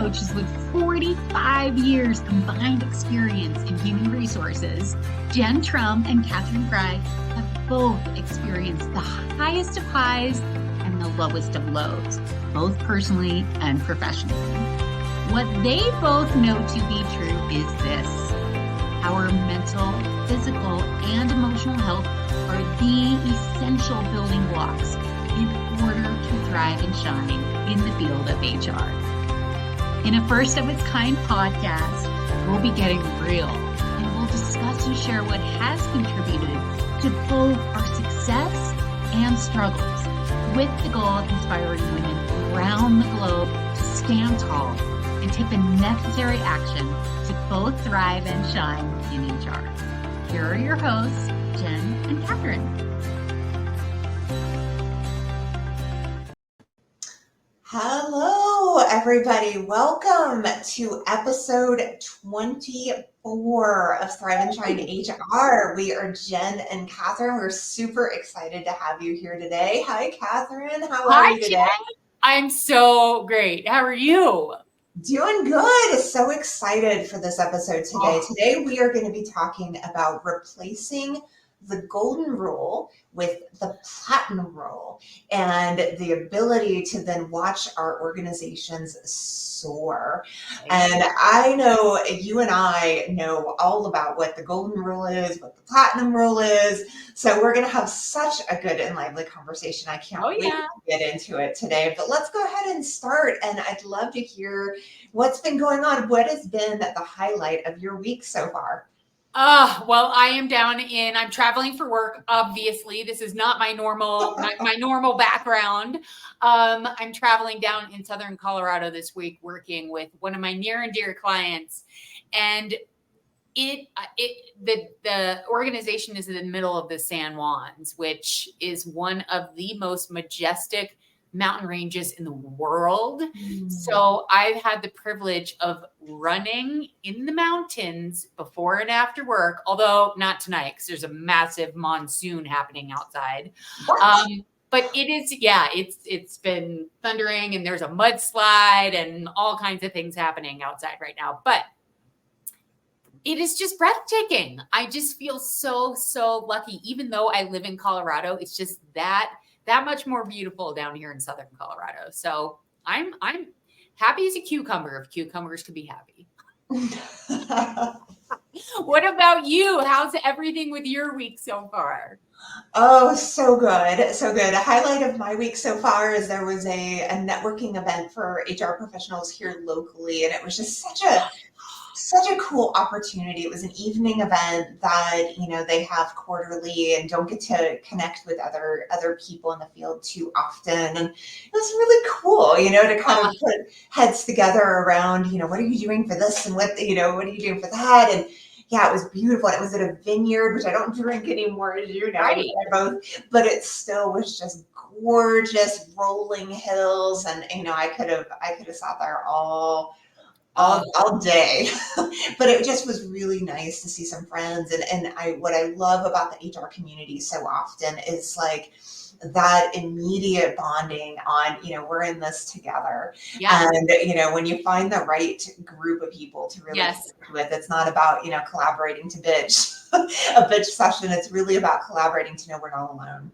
coaches with 45 years combined experience in human resources, Jen Trum and Katherine Fry have both experienced the highest of highs and the lowest of lows, both personally and professionally. What they both know to be true is this: our mental, physical, and emotional health are the essential building blocks in order to thrive and shine in the field of HR. In a first of its kind podcast, we'll be getting real and we'll discuss and share what has contributed to both our success and struggles, with the goal of inspiring women around the globe to stand tall and take the necessary action to both thrive and shine in HR. Here are your hosts, Jen and Katherine. Hello, everybody. Welcome to episode 24 of Thrive and Shine HR. We are Jen and Katherine. We're super excited to have you here today. Hi, Katherine. How are you today? Jen. I'm so great. How are you? Doing good. So excited for this episode today. Today, we are going to be talking about replacing the golden rule with the platinum rule and the ability to then watch our organizations soar. And I know you and I know all about what the golden rule is, what the platinum rule is. So we're going to have such a good and lively conversation. I can't wait to get into it today. But let's go ahead and start. And I'd love to hear what's been going on. What has been the highlight of your week so far? Well, I'm traveling for work. Obviously, this is not my normal background. I'm traveling down in Southern Colorado this week, working with one of my near and dear clients. And the organization is in the middle of the San Juans, which is one of the most majestic mountain ranges in the world. So I've had the privilege of running in the mountains before and after work, although not tonight because there's a massive monsoon happening outside. But it's been thundering and there's a mudslide and all kinds of things happening outside right now. But it is just breathtaking. I just feel so lucky. Even though I live in Colorado, it's just that much more beautiful down here in Southern Colorado. So I'm happy as a cucumber if cucumbers could be happy. What about you? How's everything with your week so far? Oh, so good. So good. A highlight of my week so far is there was a networking event for HR professionals here locally. And it was just such a cool opportunity. It was an evening event that, they have quarterly and don't get to connect with other people in the field too often. And it was really cool, to kind of put heads together around, what are you doing for this? And what are you doing for that? And yeah, it was beautiful. It was at a vineyard, which I don't drink anymore, as you know, right. But it still was just gorgeous rolling hills. And, I could have sat there all day, but it just was really nice to see some friends. And what I love about the HR community so often is like that immediate bonding on, wor're in this together. Yeah. And, when you find the right group of people to really connect with, it's not about, collaborating to bitch, a bitch session. It's really about collaborating to know we're not alone.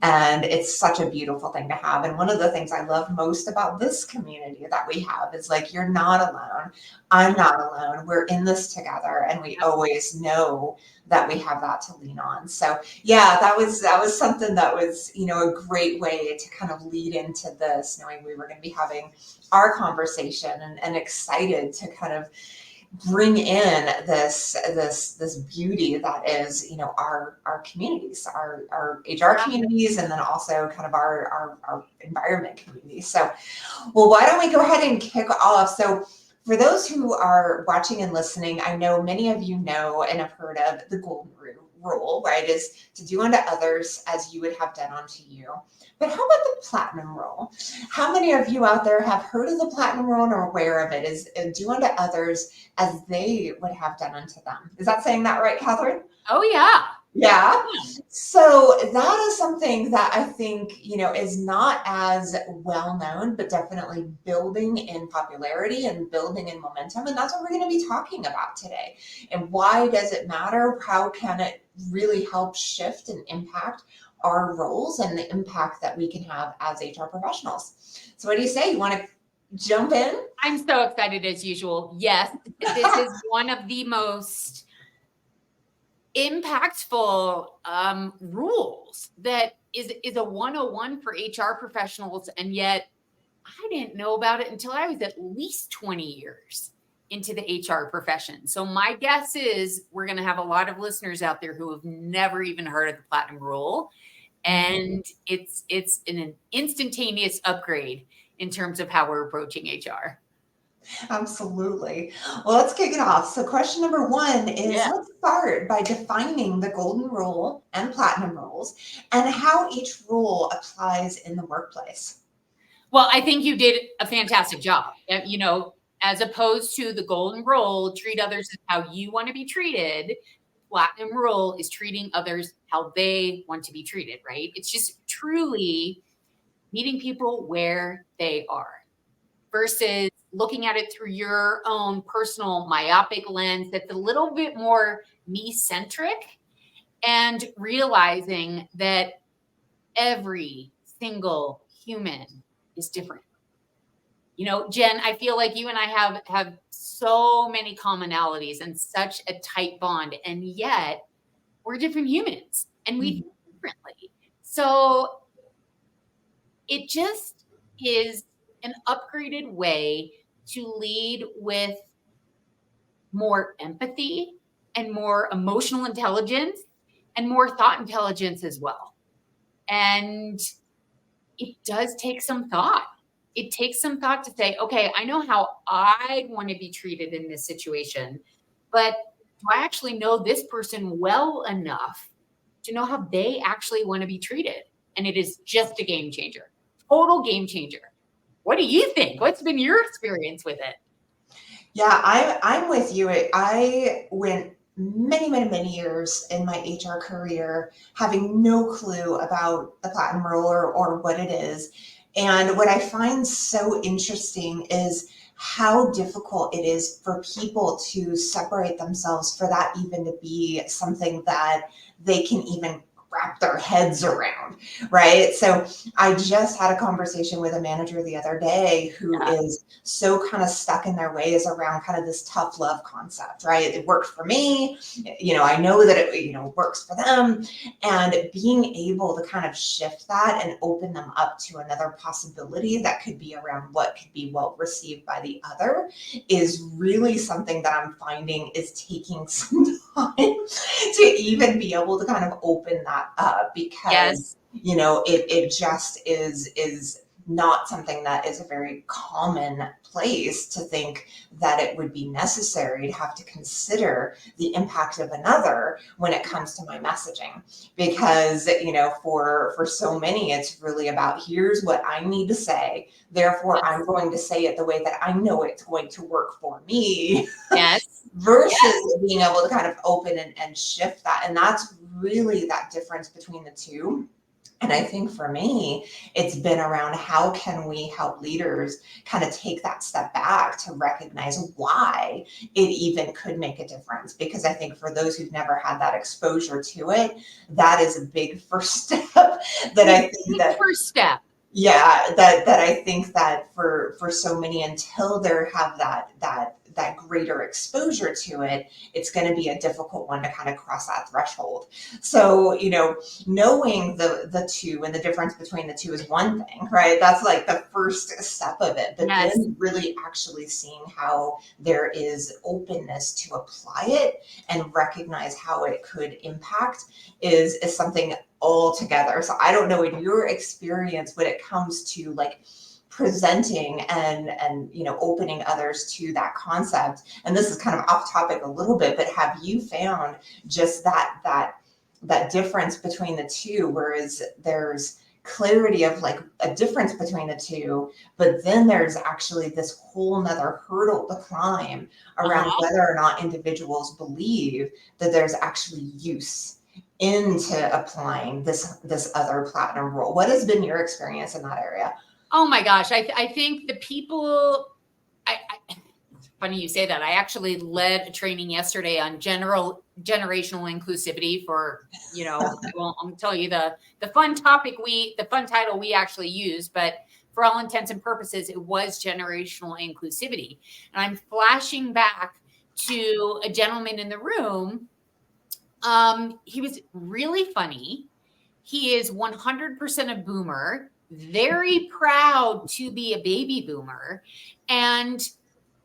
And it's such a beautiful thing to have. And one of the things I love most about this community that we have is like, you're not alone. I'm not alone. We're in this together. And we always know that we have that to lean on. So yeah, that was something that was, a great way to kind of lead into this, knowing we were going to be having our conversation and excited to kind of bring in this beauty that is, our communities, our HR communities, and then also kind of our environment communities. So, well, why don't we go ahead and kick off? So for those who are watching and listening, I know many of you know and have heard of the golden rule, right? Is to do unto others as you would have done unto you. But how about the platinum rule? How many of you out there have heard of the platinum rule and are aware of it? Is do unto others as they would have done unto them. Is that saying that right, Katherine? Oh, yeah. Yeah. So that is something that I think, is not as well known, but definitely building in popularity and building in momentum. And that's what we're going to be talking about today. And why does it matter? How can it really help shift and impact our roles and the impact that we can have as HR professionals? So what do you say? You want to jump in? I'm so excited as usual. Yes, this is one of the most impactful rules that is a 101 for HR professionals. And yet I didn't know about it until I was at least 20 years into the HR profession. So my guess is we're going to have a lot of listeners out there who have never even heard of the Platinum Rule. And it's an instantaneous upgrade in terms of how we're approaching HR. Absolutely. Well, let's kick it off. So question number one is, let's start by defining the golden rule and platinum rules and how each rule applies in the workplace. Well, I think you did a fantastic job. As opposed to the golden rule, treat others as how you want to be treated. Platinum rule is treating others how they want to be treated, right? It's just truly meeting people where they are versus looking at it through your own personal myopic lens that's a little bit more me-centric, and realizing that every single human is different. Jen, I feel like you and I have so many commonalities and such a tight bond, and yet we're different humans and we think differently. So it just is an upgraded way to lead with more empathy and more emotional intelligence and more thought intelligence as well. And it does take some thought. It takes some thought to say, okay, I know how I want to be treated in this situation, but do I actually know this person well enough to know how they actually want to be treated? And it is just a game changer, total game changer. What do you think? What's been your experience with it? Yeah, I'm with you. I went many years in my HR career having no clue about the platinum rule or what it is. And what I find so interesting is how difficult it is for people to separate themselves, for that even to be something that they can even wrap their heads around, right? So I just had a conversation with a manager the other day who is so kind of stuck in their ways around kind of this tough love concept, right? It worked for me, I know that it, works for them, and being able to kind of shift that and open them up to another possibility that could be around what could be well received by the other is really something that I'm finding is taking some time to even be able to kind of open that up, because it just is not something that is a very common place to think that it would be necessary to have to consider the impact of another when it comes to my messaging. Because, for so many, it's really about, here's what I need to say, therefore I'm going to say it the way that I know it's going to work for me. Yes. Versus being able to kind of open and shift that. And that's really that difference between the two. And I think for me, it's been around how can we help leaders kind of take that step back to recognize why it even could make a difference. Because I think for those who've never had that exposure to it, that is a big first step that I think that first step. Yeah, that I think that for so many, until they have that greater exposure to it, it's going to be a difficult one to kind of cross that threshold. So, knowing the two and the difference between the two is one thing, right? That's like the first step of it. But then really actually seeing how there is openness to apply it and recognize how it could impact is something altogether. So I don't know, in your experience when it comes to like presenting and opening others to that concept, and this is kind of off topic a little bit, but have you found just that difference between the two, whereas there's clarity of like a difference between the two, but then there's actually this whole nother hurdle to climb around whether or not individuals believe that there's actually use into applying this other platinum rule? What has been your experience in that area? Oh my gosh. I think the people, it's funny you say that. I actually led a training yesterday on generational inclusivity for, well, I'm gonna tell you the fun title we actually used, but for all intents and purposes, it was generational inclusivity. And I'm flashing back to a gentleman in the room. He was really funny. He is 100% a boomer, very proud to be a baby boomer. And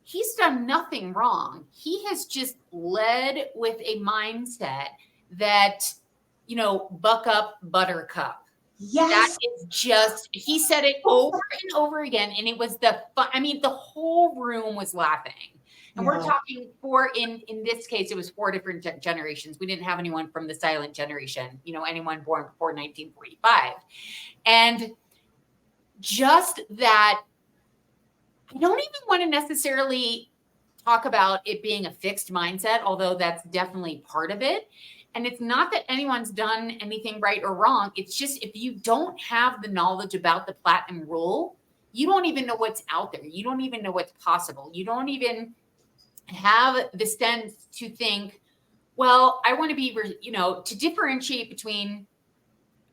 he's done nothing wrong. He has just led with a mindset that, buck up, buttercup. Yes. That is just, he said it over and over again. And it was the whole room was laughing. And we're talking in this case, it was 4 different generations. We didn't have anyone from the silent generation, anyone born before 1945. And just that, I don't even want to necessarily talk about it being a fixed mindset, although that's definitely part of it. And it's not that anyone's done anything right or wrong. It's just, if you don't have the knowledge about the platinum rule, you don't even know what's out there. You don't even know what's possible. You don't even have the sense to think, well, I want to be, to differentiate between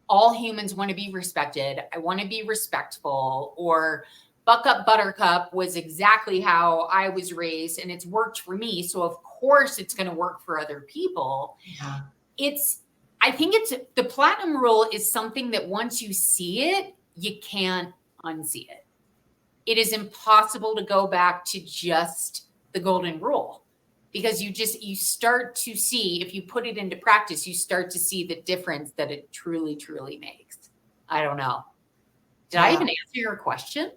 all humans want to be respected. I want to be respectful, or buck up, buttercup was exactly how I was raised and it's worked for me. So of course it's going to work for other people. Yeah. I think the platinum rule is something that once you see it, you can't unsee it. It is impossible to go back to just the golden rule, because you start to see, if you put it into practice, you start to see the difference that it truly, truly makes. I don't know. Did I even answer your question?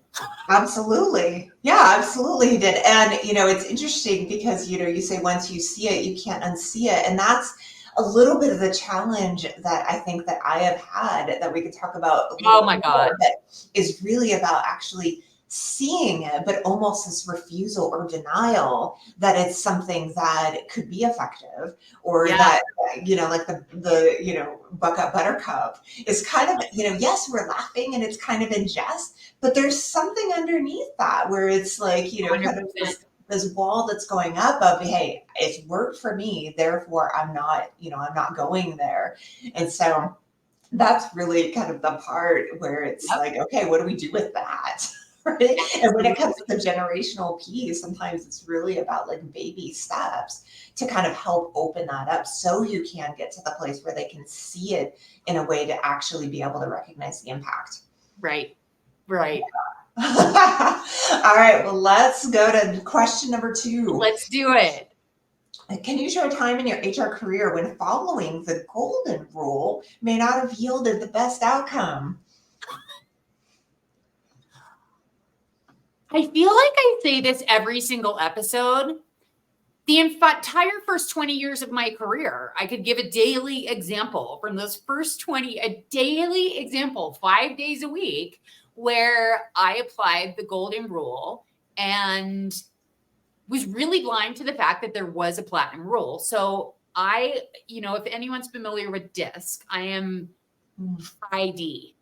Absolutely. Yeah, absolutely you did. And, it's interesting because, you say once you see it, you can't unsee it. And that's a little bit of the challenge that I think that I have had that we could talk about. Oh my God. That is really about actually seeing it, but almost this refusal or denial that it's something that could be effective, or that, like the buck up, buttercup is kind of, yes, we're laughing and it's kind of in jest, but there's something underneath that where it's like, kind of this wall that's going up of, hey, it's worked for me, therefore I'm not going there. And so that's really kind of the part where it's like, okay, what do we do with that? Right? And when it comes to the generational piece, sometimes it's really about like baby steps to kind of help open that up so you can get to the place where they can see it in a way to actually be able to recognize the impact. Right. All right, well, let's go to question number 2. Let's do it. Can you share a time in your HR career when following the golden rule may not have yielded the best outcome? I feel like I say this every single episode. The entire first 20 years of my career, I could give a daily example from those first 20, a daily example, 5 days a week, where I applied the golden rule and was really blind to the fact that there was a platinum rule. So if anyone's familiar with DISC, I am ID.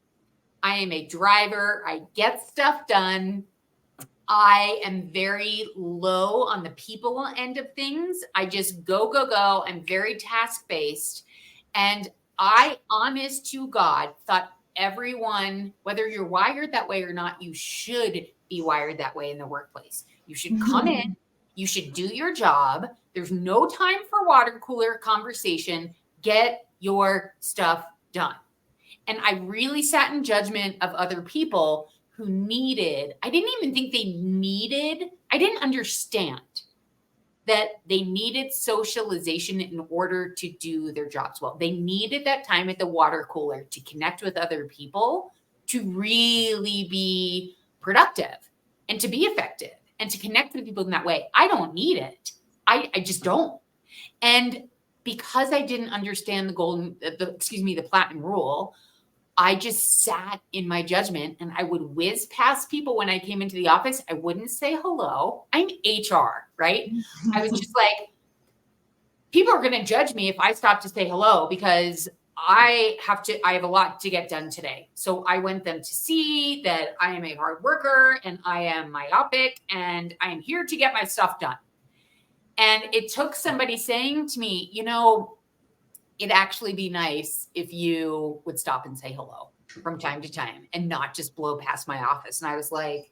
I am a driver. I get stuff done. I am very low on the people end of things. I just go. I'm very task-based. And I, honest to God, thought everyone, whether you're wired that way or not, you should be wired that way in the workplace. You should come in. You should do your job. There's no time for water cooler conversation. Get your stuff done. And I really sat in judgment of other people who I didn't understand that they needed socialization in order to do their jobs well. They needed that time at the water cooler to connect with other people, to really be productive and to be effective and to connect with people in that way. I don't need it. I just don't. And because I didn't understand the platinum rule, I just sat in my judgment and I would whiz past people when I came into the office. I wouldn't say hello. I'm HR, right? I was just like, people are going to judge me if I stop to say hello because I have a lot to get done today. So I want them to see that I am a hard worker and I am myopic and I am here to get my stuff done. And it took somebody saying to me, it'd actually be nice if you would stop and say hello from time to time and not just blow past my office. And I was like,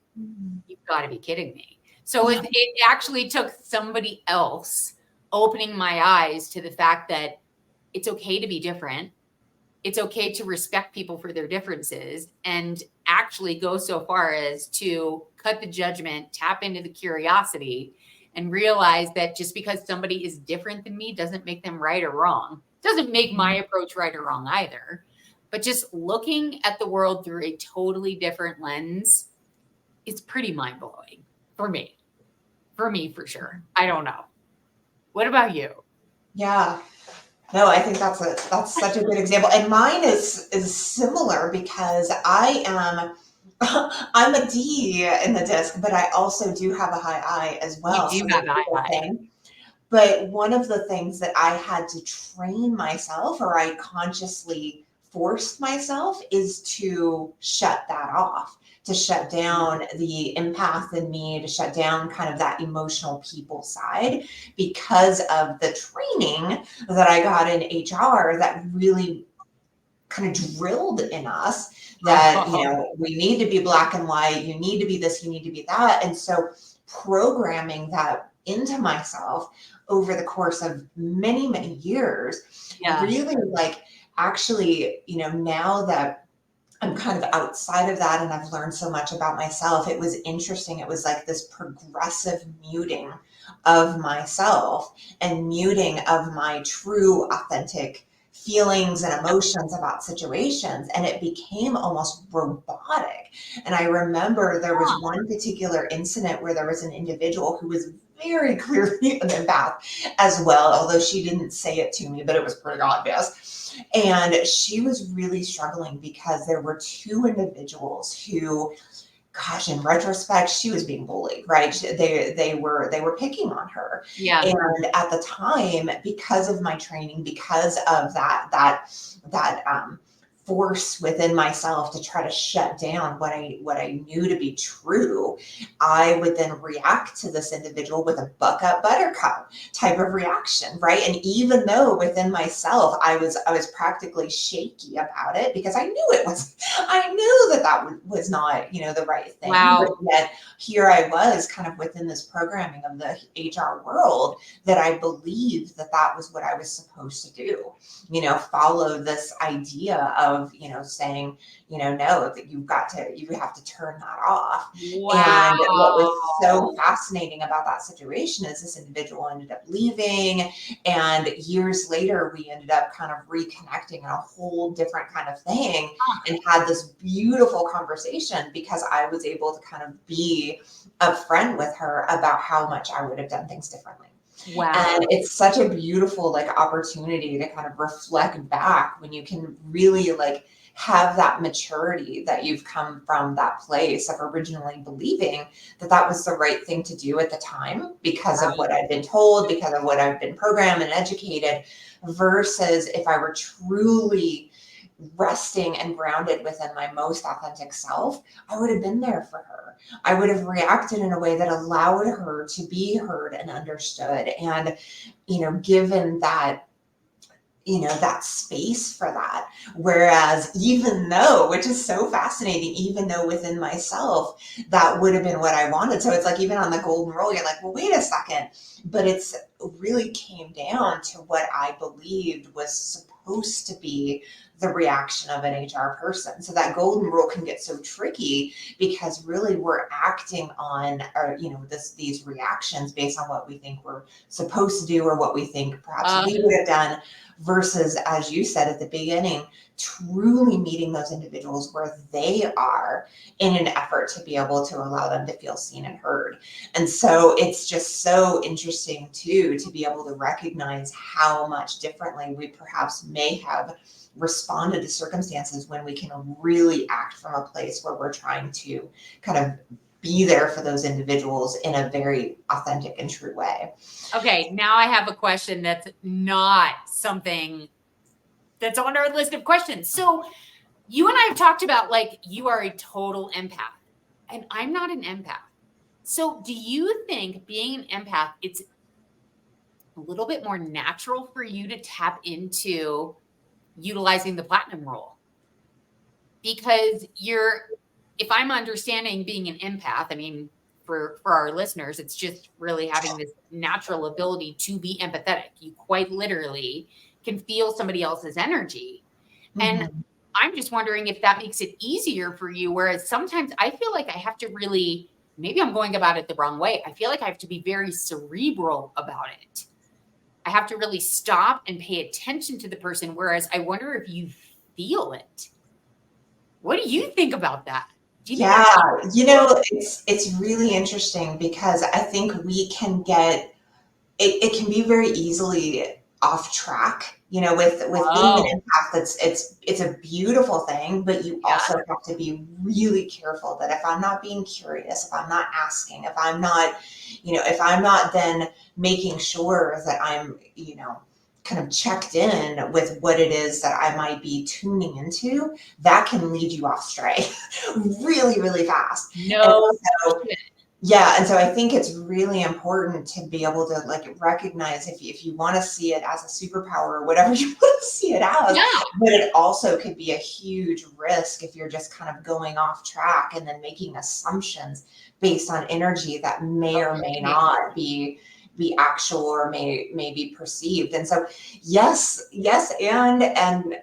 you've got to be kidding me. So it actually took somebody else opening my eyes to the fact that it's okay to be different. It's okay to respect people for their differences and actually go so far as to cut the judgment, tap into the curiosity, and realize that just because somebody is different than me doesn't make them right or wrong. Doesn't make my approach right or wrong either. But just looking at the world through a totally different lens is pretty mind-blowing for me. For me, for sure. I don't know. What about you? Yeah. No, I think that's such a good example. And mine is similar because I'm a D in the disc, but I also do have a high I as well. You do have a high I. But one of the things that I had to train myself, or I consciously forced myself, is to shut that off, to shut down the empath in me, to shut down kind of that emotional people side, because of the training that I got in HR that really kind of drilled in us that, we need to be black and white, you need to be this, you need to be that. And so programming that into myself over the course of many, many years, really actually, now that I'm kind of outside of that and I've learned so much about myself, it was interesting. It was like this progressive muting of myself and muting of my true, authentic feelings and emotions about situations. And it became almost robotic. And I remember there was one particular incident where there was an individual who was very clearly an empath as well, although she didn't say it to me, but it was pretty obvious. And she was really struggling because there were two individuals who, gosh, in retrospect, she was being bullied, right? They were picking on her. Yeah. And at the time, because of my training, because of that force within myself to try to shut down what I knew to be true, I would then react to this individual with a buck up buttercup type of reaction, right? And even though within myself I was practically shaky about it because I knew that was not, the right thing. Wow. But yet here I was kind of within this programming of the HR world that I believed that was what I was supposed to do, follow this idea of, saying, no, that you have to turn that off. Wow. And what was so fascinating about that situation is this individual ended up leaving, and years later we ended up kind of reconnecting in a whole different kind of thing and had this beautiful conversation because I was able to kind of be upfront with her about how much I would have done things differently. Wow. And it's such a beautiful opportunity to kind of reflect back when you can really have that maturity that you've come from that place of originally believing that was the right thing to do at the time because of what I'd been told, because of what I've been programmed and educated, versus if I were truly resting and grounded within my most authentic self, I would have been there for her. I would have reacted in a way that allowed her to be heard and understood, and, given that, that space for that. Whereas even though, which is so fascinating, even though within myself, that would have been what I wanted. So it's like, even on the golden rule, you're like, well, wait a second, but it's really came down to what I believed was supposed to be the reaction of an HR person. So that golden rule can get so tricky because really we're acting on, these reactions based on what we think we're supposed to do or what we think perhaps we would have done, versus, as you said at the beginning, truly meeting those individuals where they are in an effort to be able to allow them to feel seen and heard. And so it's just so interesting too, to be able to recognize how much differently we perhaps may have responded to circumstances when we can really act from a place where we're trying to kind of be there for those individuals in a very authentic and true way. Okay, now I have a question that's not something that's on our list of questions. So you and I have talked about, like, you are a total empath and I'm not an empath. So do you think being an empath, it's a little bit more natural for you to tap into utilizing the platinum rule? Because if I'm understanding being an empath, I mean, for our listeners, it's just really having this natural ability to be empathetic. You quite literally can feel somebody else's energy. And I'm just wondering if that makes it easier for you. Whereas sometimes I feel like I have to really, maybe I'm going about it the wrong way. I feel like I have to be very cerebral about it. I have to really stop and pay attention to the person. Whereas I wonder if you feel it. What do you think about that? Yeah, it's really interesting because I think we can get it can be very easily off track, with being an empath. It's a beautiful thing, but you also have to be really careful that if I'm not being curious, if I'm not asking, if I'm not then making sure that I'm, kind of checked in with what it is that I might be tuning into, that can lead you astray really, really fast. And so I think it's really important to be able to recognize if you want to see it as a superpower or whatever you want to see it as, but it also could be a huge risk if you're just kind of going off track and then making assumptions based on energy that may or may not be actual or may be perceived. And so yes and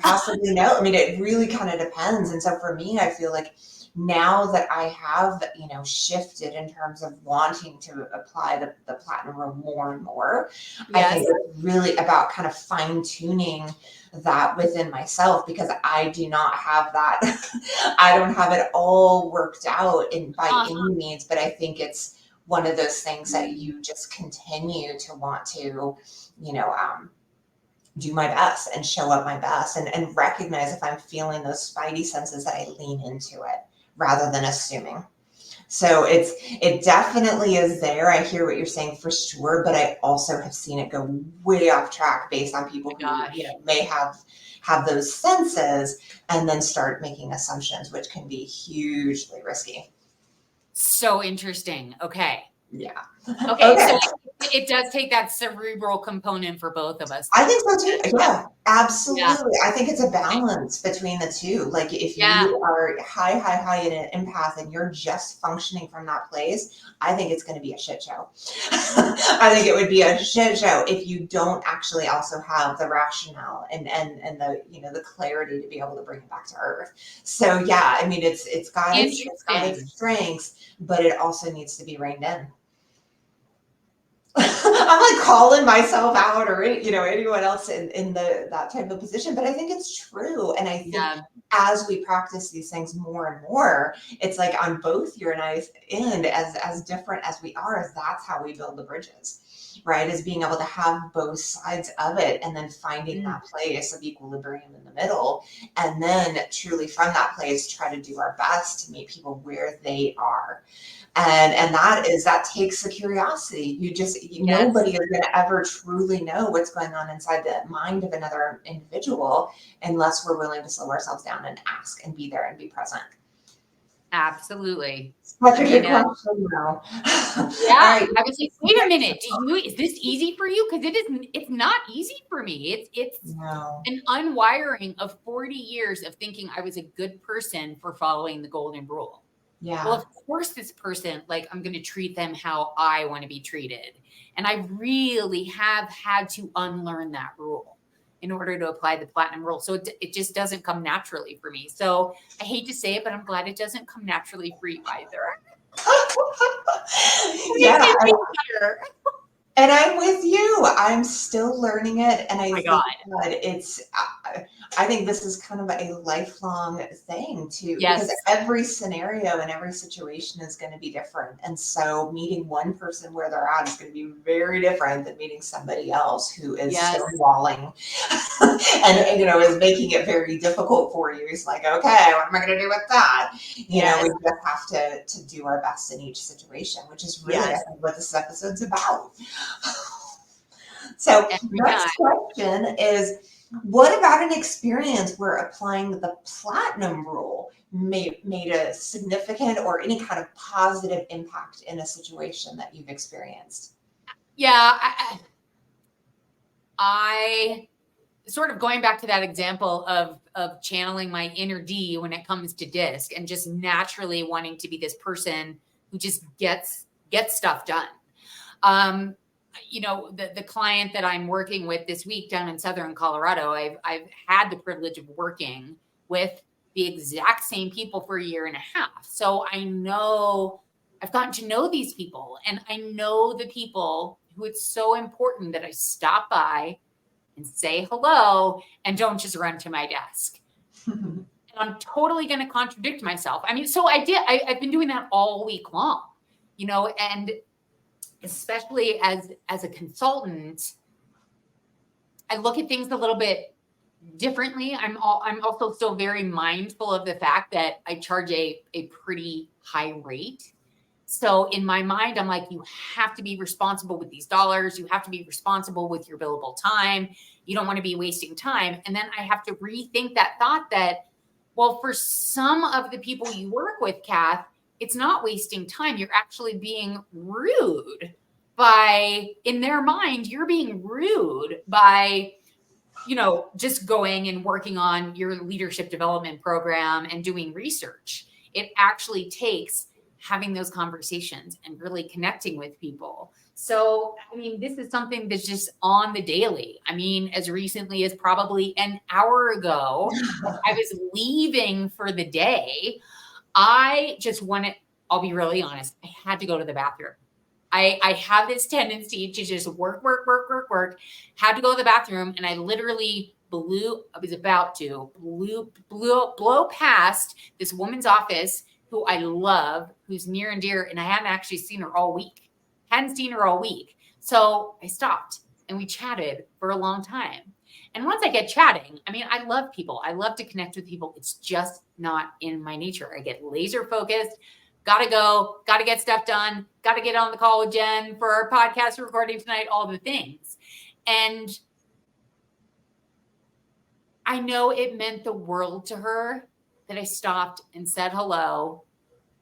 possibly no. I mean, it really kind of depends. And so for me, I feel like now that I have, shifted in terms of wanting to apply the platinum rule more and more, I think it's really about kind of fine tuning that within myself, because I do not have that. I don't have it all worked out by any means, but I think it's one of those things that you just continue to want to, do my best and show up my best and recognize if I'm feeling those spidey senses that I lean into it rather than assuming. So it definitely is there. I hear what you're saying for sure, but I also have seen it go way off track based on people who may have those senses and then start making assumptions, which can be hugely risky. So interesting. Okay. Yeah. Okay. So it does take that cerebral component for both of us. I think so too. Yeah, absolutely. Yeah. I think it's a balance between the two. Like if you are high in an empath and you're just functioning from that place, I think it's going to be a shit show. I think it would be a shit show if you don't actually also have the rationale and the the clarity to be able to bring it back to earth. So yeah, I mean it's got its strengths, but it also needs to be reined in. I'm like calling myself out or anyone else in that type of position, but I think it's true. And I think as we practice these things more and more, it's like on both your and I's end, as different as we are, that's how we build the bridges, right? Is being able to have both sides of it and then finding that place of equilibrium in the middle, and then truly from that place try to do our best to meet people where they are. And that takes the curiosity. Nobody is going to ever truly know what's going on inside the mind of another individual unless we're willing to slow ourselves down and ask and be there and be present. Absolutely. Such a good question, though. I was like, wait a minute. Is this easy for you? Because it's not easy for me. It's an unwiring of 40 years of thinking I was a good person for following the golden rule. Yeah. Well, of course, this person, I'm going to treat them how I want to be treated. And I really have had to unlearn that rule in order to apply the platinum rule. So it just doesn't come naturally for me. So I hate to say it, but I'm glad it doesn't come naturally for you either. And I'm with you. I'm still learning it. And I my think God. that I think this is kind of a lifelong thing too, because Yes. every scenario and every situation is going to be different. And so meeting one person where they're at is going to be very different than meeting somebody else who is Yes. stonewalling and, is making it very difficult for you. It's like, okay, what am I going to do with that? Yes. We just have to do our best in each situation, which is really, Yes. I think, what this episode's about. So Every next time. question is, what about an experience where applying the platinum rule made a significant or any kind of positive impact in a situation that you've experienced? Yeah, I sort of going back to that example of channeling my inner D when it comes to disc and just naturally wanting to be this person who just gets stuff done. The client that I'm working with this week down in Southern Colorado, I've had the privilege of working with the exact same people for a year and a half. So I know I've gotten to know these people, and I know the people who it's so important that I stop by and say hello and don't just run to my desk. And I'm totally going to contradict myself. I mean, so I've been doing that all week long, and especially as a consultant, I look at things a little bit differently. I'm also still very mindful of the fact that I charge a pretty high rate. So in my mind, I'm like, you have to be responsible with these dollars. You have to be responsible with your billable time. You don't want to be wasting time. And then I have to rethink that thought that, well, for some of the people you work with, Kath, it's not wasting time. You're actually being rude in their mind, you're being rude by, just going and working on your leadership development program and doing research. It actually takes having those conversations and really connecting with people. So, I mean, this is something that's just on the daily. I mean, as recently as probably an hour ago, I was leaving for the day. I'll be really honest, I had to go to the bathroom. I have this tendency to just work, had to go to the bathroom, and I literally was about to blow past this woman's office who I love, who's near and dear, and I hadn't actually seen her all week. So I stopped and we chatted for a long time. And once I get chatting, I mean, I love people. I love to connect with people. It's just not in my nature. I get laser focused. Gotta go, gotta get stuff done, gotta get on the call with Jen for our podcast recording tonight, all the things. And I know it meant the world to her that I stopped and said hello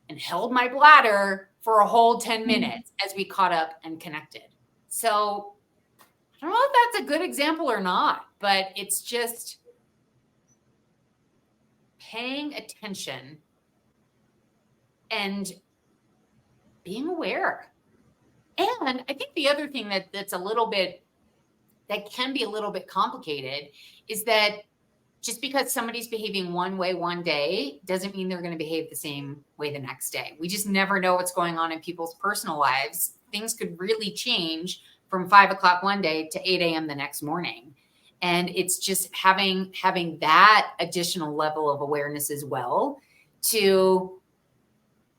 and held my bladder for a whole 10 minutes as we caught up and connected. So I don't know if that's a good example or not, but it's just paying attention and being aware. And I think the other thing that can be a little bit complicated is that just because somebody's behaving one way one day doesn't mean they're going to behave the same way the next day. We just never know what's going on in people's personal lives. Things could really change from 5 o'clock one day to 8 a.m. the next morning. And it's just having that additional level of awareness as well to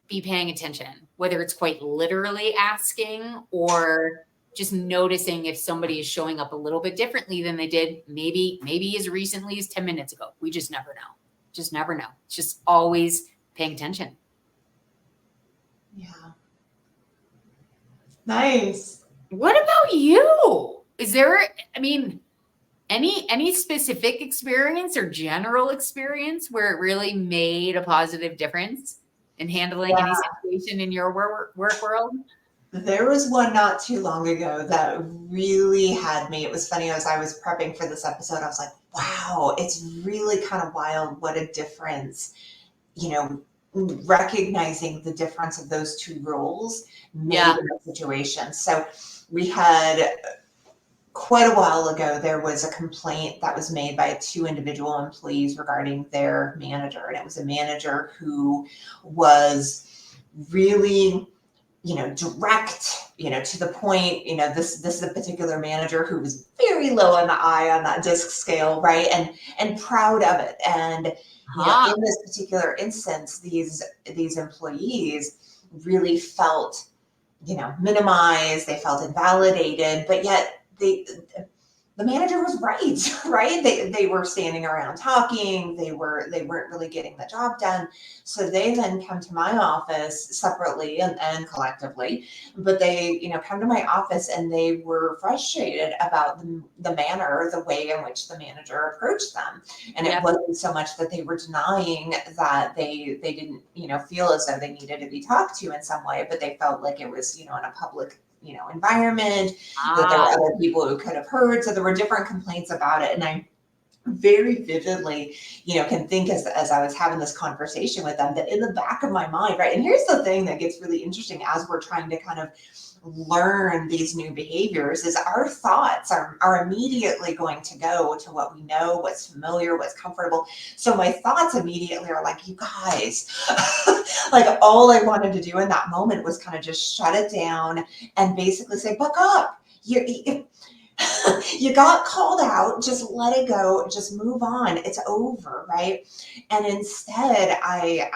be paying attention, whether it's quite literally asking or just noticing if somebody is showing up a little bit differently than they did maybe as recently as 10 minutes ago. We just never know. Just never know. It's just always paying attention. Yeah. Nice. What about you? Is there, any specific experience or general experience where it really made a positive difference in handling any situation in your work world? There was one not too long ago that really had me. It was funny, as I was prepping for this episode, I was like, wow, it's really kind of wild what a difference, recognizing the difference of those two roles made in a situation. So we had quite a while ago, there was a complaint that was made by 2 individual employees regarding their manager. And it was a manager who was really direct, to the point, this is a particular manager who was very low on the eye on that disc scale, right? And proud of it. And, in this particular instance, these employees really felt, minimized, they felt invalidated, but yet the manager was right, right? They were standing around talking. They weren't really getting the job done. So they then come to my office separately and collectively, but they, come to my office and they were frustrated about the manner, the way in which the manager approached them. And it wasn't so much that they were denying that they didn't, feel as though they needed to be talked to in some way, but they felt like it was, in a public environment, that there were other people who could have heard. So there were different complaints about it. And I very vividly, can think as I was having this conversation with them, that in the back of my mind, right? And here's the thing that gets really interesting as we're trying to kind of learn these new behaviors, is our thoughts are immediately going to go to what we know, what's familiar, what's comfortable. So my thoughts immediately are like, you guys, like all I wanted to do in that moment was kind of just shut it down and basically say, buck up. You got called out, just let it go, just move on. It's over, right? And instead I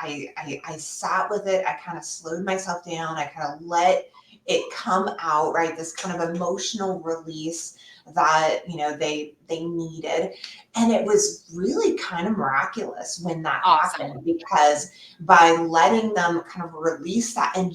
sat with it. I kind of slowed myself down. I kind of let it come out, right? This kind of emotional release that, they needed. And it was really kind of miraculous when that happened, because by letting them kind of release that, and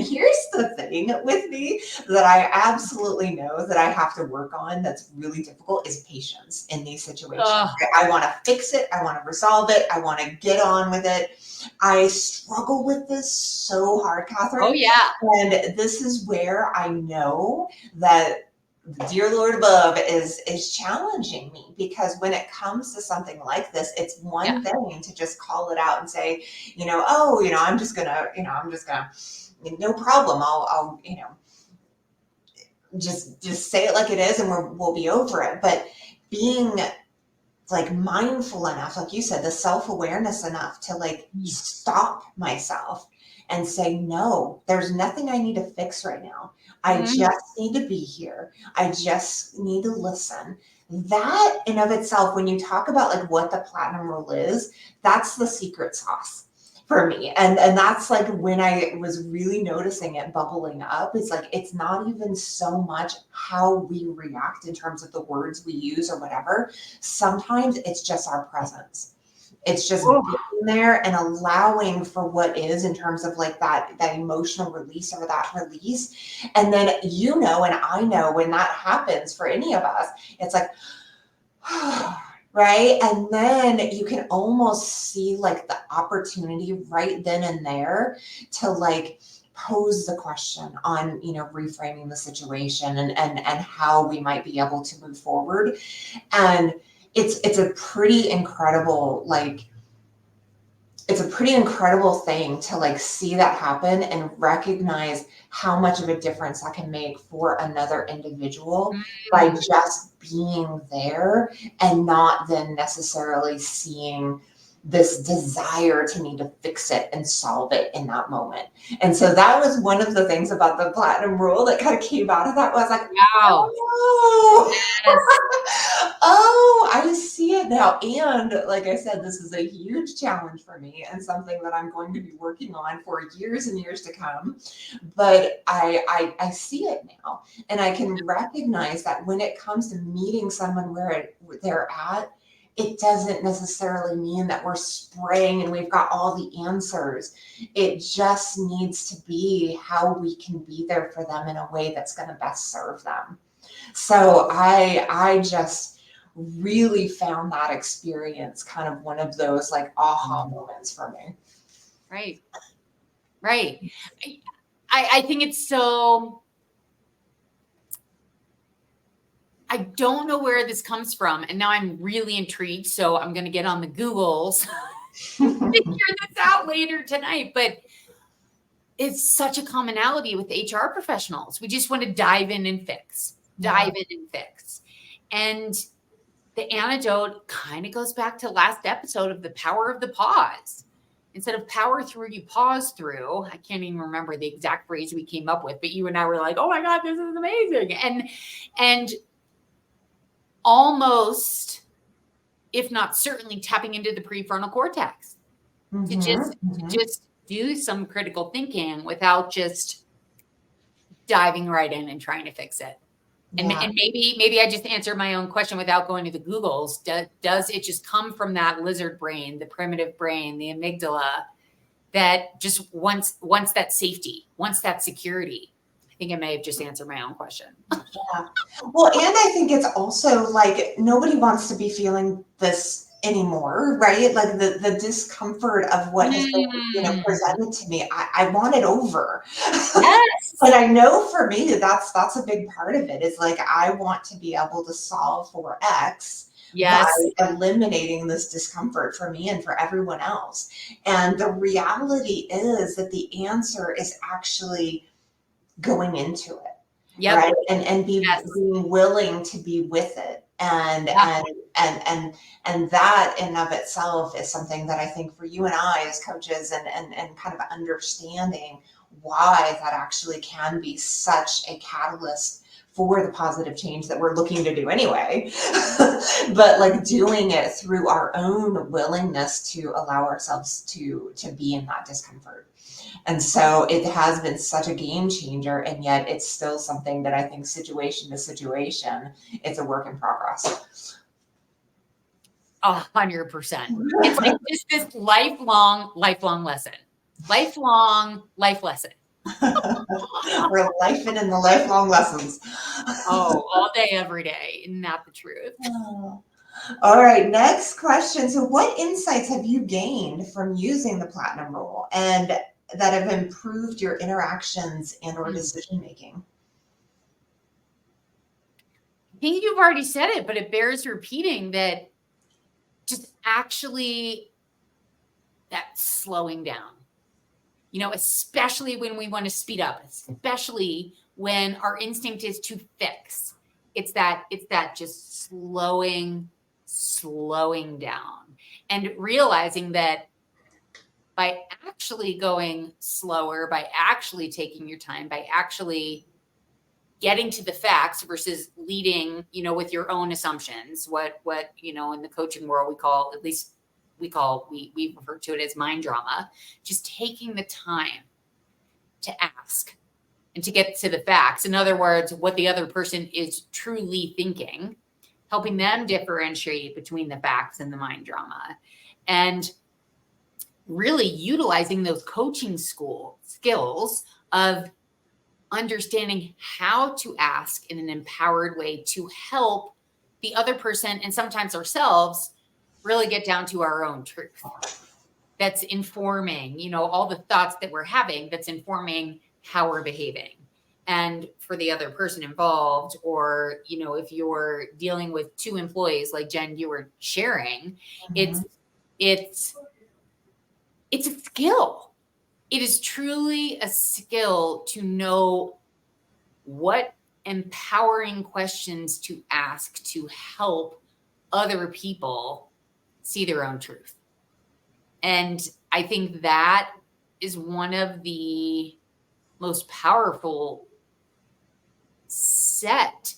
here's the thing with me that I absolutely know that I have to work on, that's really difficult, is patience in these situations. I want to fix it. I want to resolve it. I want to get on with it. I struggle with this so hard, Katherine. Oh, yeah. And this is where I know that the dear Lord above is challenging me, because when it comes to something like this, it's one thing to just call it out and say, I'm just gonna, no problem. I'll just say it like it is, and we'll be over it. But being like mindful enough, like you said, the self-awareness enough to like stop myself and say, no, there's nothing I need to fix right now. I just need to be here. I just need to listen. That in of itself, when you talk about like what the platinum rule is, that's the secret sauce for me. And that's like when I was really noticing it bubbling up. It's like, it's not even so much how we react in terms of the words we use or whatever. Sometimes it's just our presence. It's just being there and allowing for what is, in terms of like that emotional release or that release. And then, and I know when that happens for any of us, it's like, right? And then you can almost see like the opportunity right then and there to like pose the question on, reframing the situation and how we might be able to move forward. And it's a pretty incredible, thing to like see that happen and recognize how much of a difference that can make for another individual by just being there, and not then necessarily seeing this desire to need to fix it and solve it in that moment. And so that was one of the things about the platinum rule that kind of came out of that, was like, wow. Oh, I see it now. And like I said, this is a huge challenge for me, and something that I'm going to be working on for years and years to come. But I see it now, and I can recognize that when it comes to meeting someone where they're at, it doesn't necessarily mean that we're spraying and we've got all the answers. It just needs to be how we can be there for them in a way that's going to best serve them. So I just really found that experience kind of one of those like aha moments for me. Right. I think it's so, I don't know where this comes from, and now I'm really intrigued. So I'm going to get on the Googles to figure this out later tonight. But it's such a commonality with HR professionals. We just want to dive in and fix. And the antidote kind of goes back to last episode of the power of the pause, instead of power through, you pause through. I can't even remember the exact phrase we came up with, but you and I were like, oh my God, this is amazing. And almost, if not certainly, tapping into the prefrontal cortex to just do some critical thinking without just diving right in and trying to fix it. And maybe I just answered my own question without going to the Googles. Does it just come from that lizard brain, the primitive brain, the amygdala, that just wants that safety, wants that security? I think I may have just answered my own question. Yeah. Well, and I think it's also like nobody wants to be feeling this anymore, right? Like the discomfort of what has been, presented to me. I want it over. Yes. And I know for me that's a big part of it, is like I want to be able to solve for X by eliminating this discomfort for me and for everyone else. And the reality is that the answer is actually going into it. Yep. Right. And being willing to be with it. And that in of itself is something that I think for you and I as coaches and kind of understanding why that actually can be such a catalyst for the positive change that we're looking to do anyway, but like doing it through our own willingness to allow ourselves to be in that discomfort. And so it has been such a game changer, and yet it's still something that I think situation to situation, it's a work in progress. 100%. It's like just this lifelong lesson. Lifelong life lesson. We're lifing in the lifelong lessons. Oh, all day, every day. Isn't that the truth? Oh. All right, next question. So what insights have you gained from using the Platinum Rule and that have improved your interactions and or decision making? I think you've already said it, but it bears repeating that just actually that slowing down, especially when we want to speed up, especially when our instinct is to fix. It's that just slowing down and realizing that by actually going slower, by actually taking your time, by actually getting to the facts versus leading, with your own assumptions, what, in the coaching world, we refer to it as mind drama, just taking the time to ask and to get to the facts. In other words, what the other person is truly thinking, helping them differentiate between the facts and the mind drama, and really utilizing those coaching skills of understanding how to ask in an empowered way to help the other person and sometimes ourselves really get down to our own truth. That's informing, all the thoughts that we're having, that's informing how we're behaving. And for the other person involved, or, if you're dealing with two employees, like Jen, you were sharing, it's a skill. It is truly a skill to know what empowering questions to ask to help other people see their own truth. And I think that is one of the most powerful set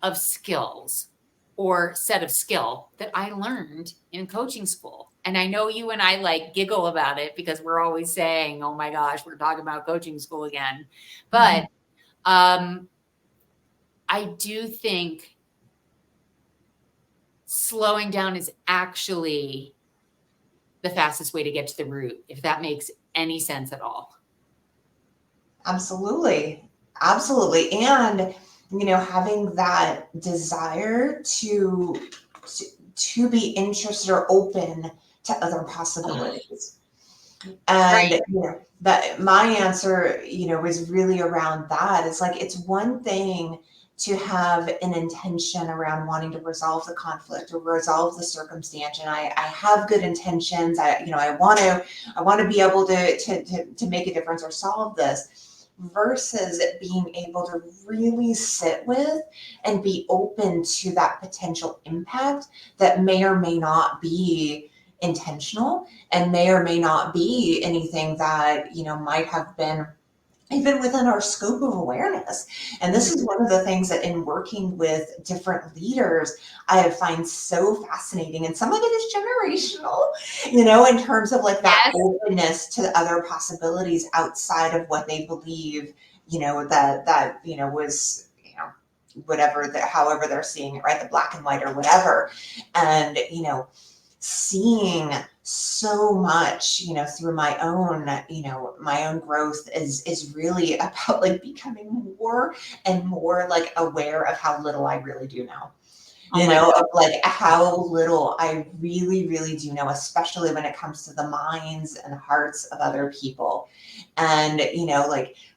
of skills or set of skill that I learned in coaching school. And I know you and I giggle about it because we're always saying, oh my gosh, we're talking about coaching school again. But I do think slowing down is actually the fastest way to get to the root, if that makes any sense at all. Absolutely. Absolutely. And, having that desire to be interested or open to other possibilities. And, that my answer, is really around that. It's like, it's one thing to have an intention around wanting to resolve the conflict or resolve the circumstance. And I have good intentions. I want to be able to make a difference or solve this, versus being able to really sit with and be open to that potential impact that may or may not be intentional and may or may not be anything that, might have been even within our scope of awareness. And this is one of the things that in working with different leaders, I find so fascinating. And some of it is generational, in terms of like that openness to other possibilities outside of what they believe, that was, whatever, however they're seeing it, right? The black and white or whatever. And, seeing so much, through my own growth is really about like becoming more and more like aware of how little I really do know. Of like how little I really, really do know, especially when it comes to the minds and hearts of other people. And,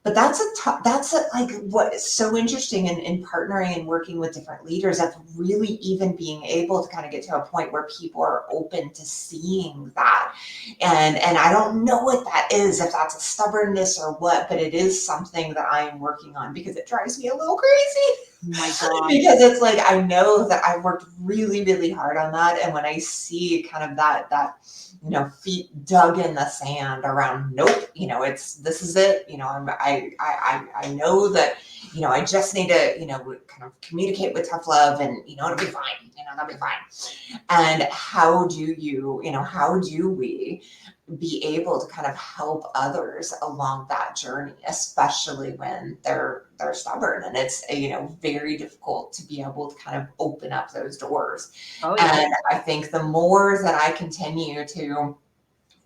but that's like what is so interesting in partnering and working with different leaders, of really even being able to kind of get to a point where people are open to seeing that. And I don't know what that is, if that's a stubbornness or what, but it is something that I am working on because it drives me a little crazy. Oh my God. Because it's like, I know that I've worked really, really hard on that. And when I see kind of that, feet dug in the sand around, nope, this is it, I know that, I just need to, kind of communicate with tough love and, it'll be fine, that'll be fine. And how do we be able to kind of help others along that journey, especially when they're stubborn, and it's very difficult to be able to kind of open up those doors. Oh, yeah. And I think the more that I continue to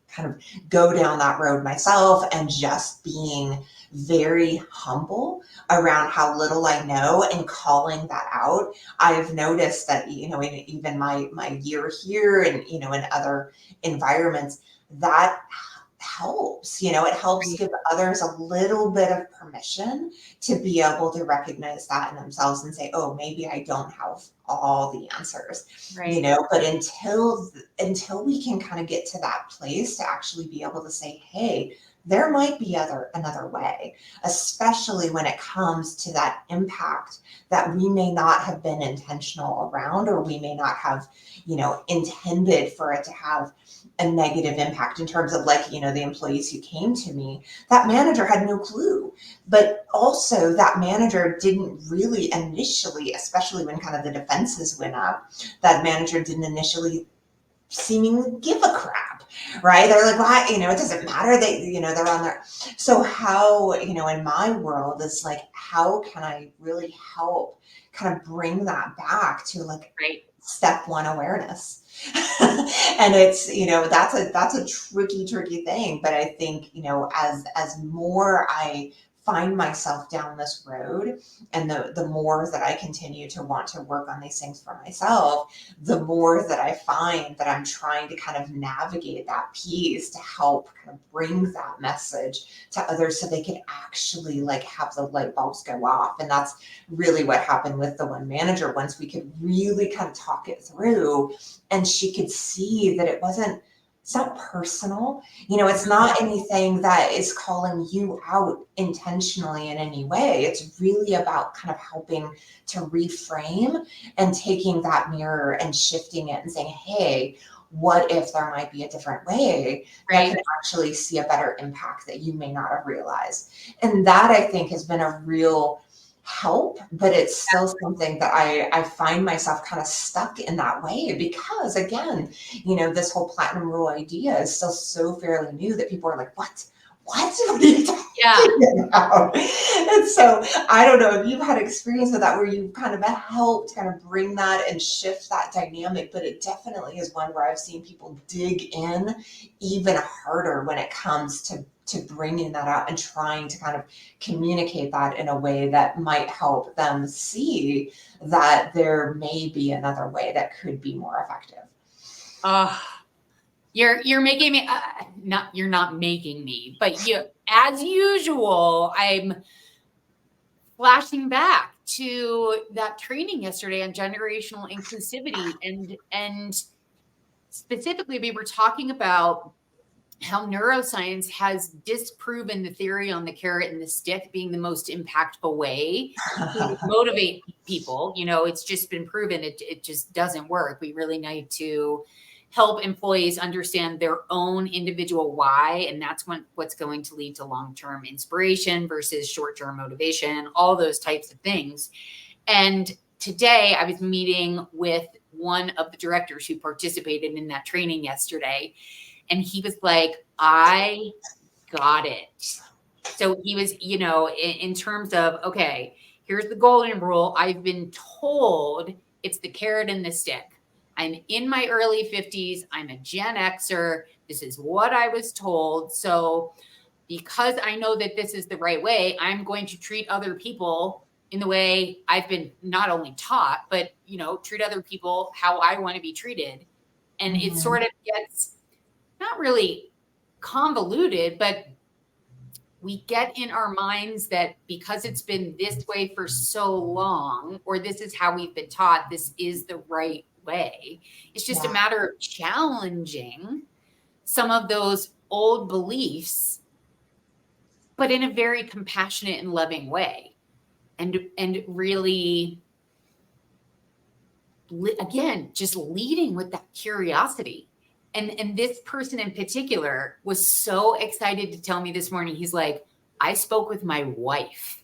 kind of go down that road myself and just being very humble around how little I know and calling that out, I've noticed that, in even my year here and, in other environments, that helps, it helps give others a little bit of permission to be able to recognize that in themselves and say, oh, maybe I don't have all the answers, but until we can kind of get to that place to actually be able to say, hey, there might be another way, especially when it comes to that impact that we may not have been intentional around, or we may not have, intended for it to have a negative impact in terms of like, the employees who came to me, that manager had no clue. But also that manager didn't really initially, especially when kind of the defenses went up, that manager didn't initially seemingly give a crap, right? They're like, well, it doesn't matter. They're on there. So how, in my world, it's like, how can I really help kind of bring that back to like step one awareness? And it's, that's a tricky thing. But I think, as more I find myself down this road, and the more that I continue to want to work on these things for myself, the more that I find that I'm trying to kind of navigate that piece to help kind of bring that message to others so they can actually like have the light bulbs go off. And that's really what happened with the one manager. Once we could really kind of talk it through, and she could see that it's not personal. It's not anything that is calling you out intentionally in any way. It's really about kind of helping to reframe and taking that mirror and shifting it and saying, hey, what if there might be a different way that can actually see a better impact that you may not have realized? And that, I think, has been a real help, but it's still something that I find myself kind of stuck in that way, because again, this whole platinum rule idea is still so fairly new that people are like, what are you talking about? And so I don't know if you've had experience with that, where you kind of helped kind of bring that and shift that dynamic, but it definitely is one where I've seen people dig in even harder when it comes to bringing that out and trying to kind of communicate that in a way that might help them see that there may be another way that could be more effective. You're making me you're not making me, but as usual, I'm flashing back to that training yesterday on generational inclusivity, and specifically we were talking about how neuroscience has disproven the theory on the carrot and the stick being the most impactful way to motivate people. It's just been proven it just doesn't work. We really need to help employees understand their own individual why. And that's what's going to lead to long-term inspiration versus short-term motivation, all those types of things. And today I was meeting with one of the directors who participated in that training yesterday. And he was like, I got it. So he was, in terms of, okay, here's the golden rule. I've been told it's the carrot and the stick. I'm in my early 50s. I'm a Gen Xer. This is what I was told. So because I know that this is the right way, I'm going to treat other people in the way I've been not only taught, but, treat other people how I want to be treated. And it sort of gets not really convoluted, but we get in our minds that because it's been this way for so long, or this is how we've been taught, this is the right way. It's just a matter of challenging some of those old beliefs, but in a very compassionate and loving way. And really, again, just leading with that curiosity. And this person in particular was so excited to tell me this morning. He's like, I spoke with my wife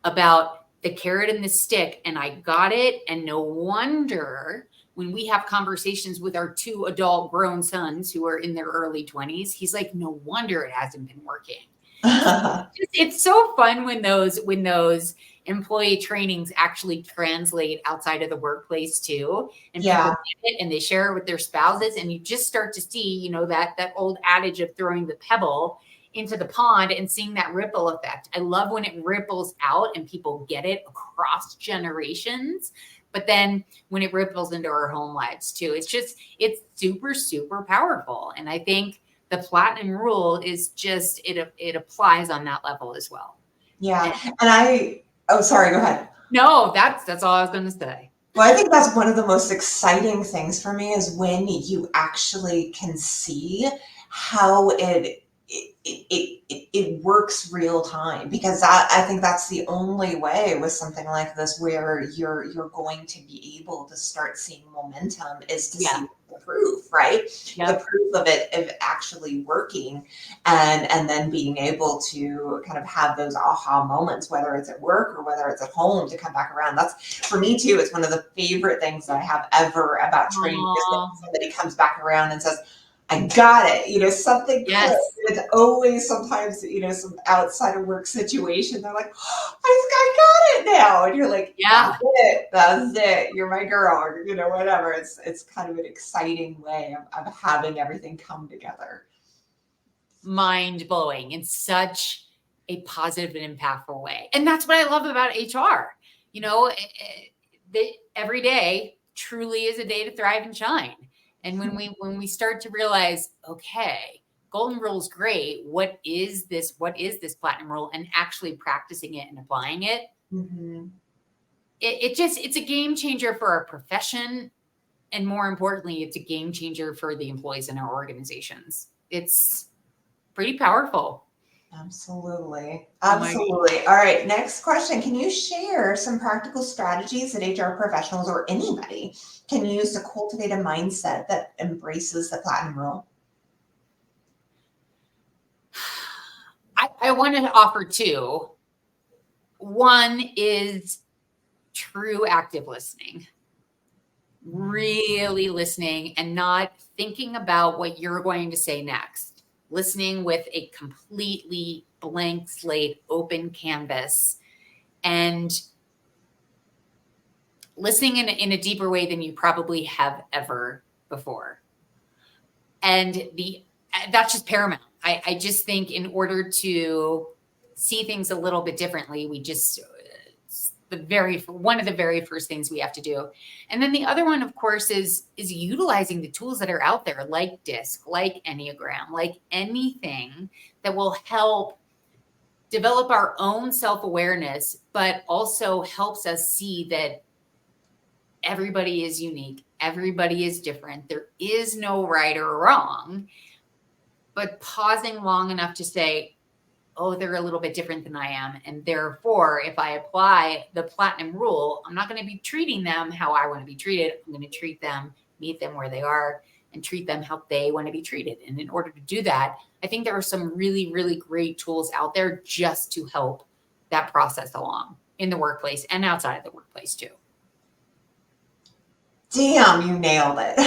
about the carrot and the stick, and I got it. And no wonder when we have conversations with our 2 adult grown sons who are in their early 20s, he's like, no wonder it hasn't been working. It's so fun when those employee trainings actually translate outside of the workplace too, and people get it and they share it with their spouses, and you just start to see, that old adage of throwing the pebble into the pond and seeing that ripple effect. I love when it ripples out and people get it across generations, but then when it ripples into our home lives too, it's super, super powerful. And I think the platinum rule is just, it applies on that level as well. Yeah. Oh, sorry, go ahead. No, that's all I was going to say. Well, I think that's one of the most exciting things for me is when you actually can see how it works real time, because I think that's the only way with something like this where you're going to be able to start seeing momentum is to see the proof, right? The proof of it actually working, and then being able to kind of have those aha moments, whether it's at work or whether it's at home, to come back around. That's, for me too, it's one of the favorite things that I have ever about training, is that somebody comes back around and says, I got it, something. Yes. It's always sometimes, some outside of work situation. They're like, oh, I got it now. And you're like, that's it. You're my girl, or, whatever. It's kind of an exciting way of having everything come together. Mind blowing in such a positive and impactful way. And that's what I love about HR. Every day truly is a day to thrive and shine. And when we start to realize, okay, golden rule is great. What is this platinum rule? And actually practicing it and applying it. It's a game changer for our profession. And more importantly, it's a game changer for the employees in our organizations. It's pretty powerful. Absolutely. All right. Next question. Can you share some practical strategies that HR professionals or anybody can use to cultivate a mindset that embraces the platinum rule? I want to offer 2. One is true active listening. Really listening and not thinking about what you're going to say next. Listening with a completely blank slate, open canvas, and listening in a deeper way than you probably have ever before. And that's just paramount. I just think in order to see things a little bit differently, one of the very first things we have to do. And then the other one, of course, is utilizing the tools that are out there, like DISC, like Enneagram, like anything that will help develop our own self-awareness, but also helps us see that everybody is unique. Everybody is different. There is no right or wrong, but pausing long enough to say, oh, they're a little bit different than I am. And therefore, if I apply the platinum rule, I'm not going to be treating them how I want to be treated. I'm going to treat them, meet them where they are, and treat them how they want to be treated. And in order to do that, I think there are some really, really great tools out there just to help that process along in the workplace and outside of the workplace too. Damn, you nailed it.